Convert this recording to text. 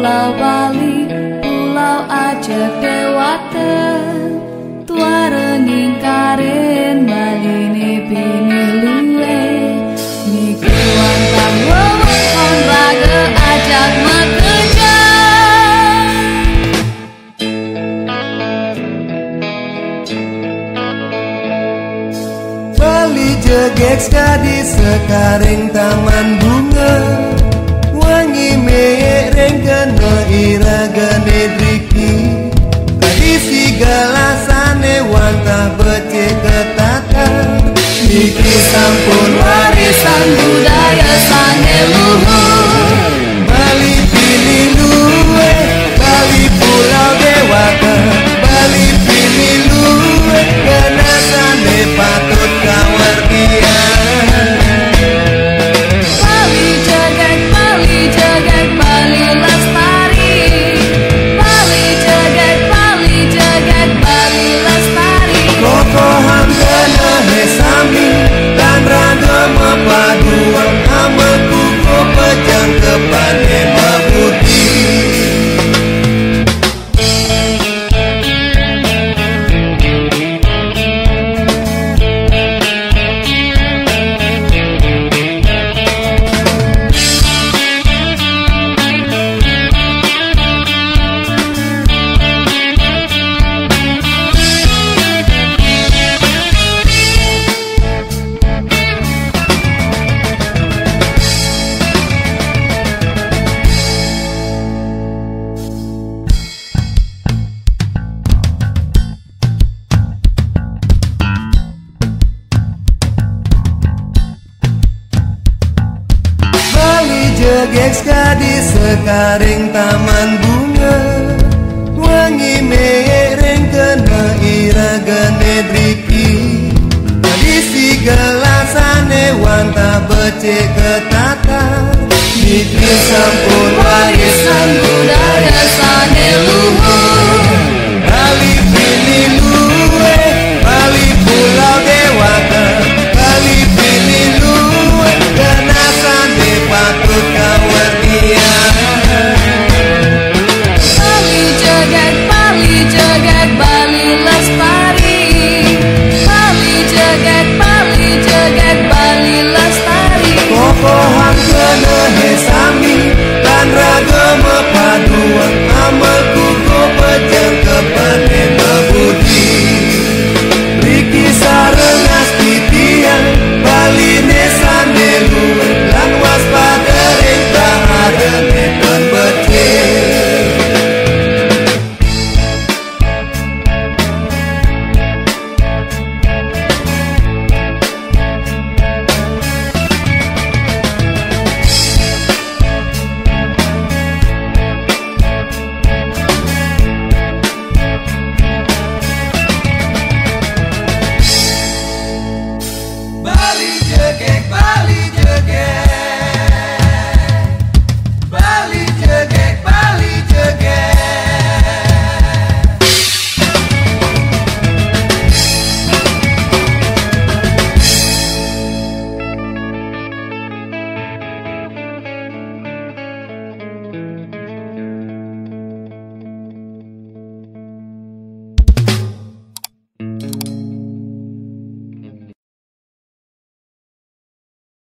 Pulau Bali, Pulau Aceh Dewata, tuarenging karen Bali ni bini luwe, ni kuantang wewengkon raga ajak mekerja. Bali jegek sekadi sekareng taman bunga, wangi mereng kena iraga nedriki, tradisi galasane wantah bece ketata, niki sampun warisan budaya sange luhur. Bali pini luwe, Bali Pulau Dewata, Bali pini luwe, kena sane patut kawardian. Bali jegek, Bali jegek, Bali lestari. Bali jegek, Bali jegek, Bali lestari. Kokohan kena hesami, dan raga mepaduan, amaku ko pejang kepane mabuti. Jegek sekadi sekareng taman bunga,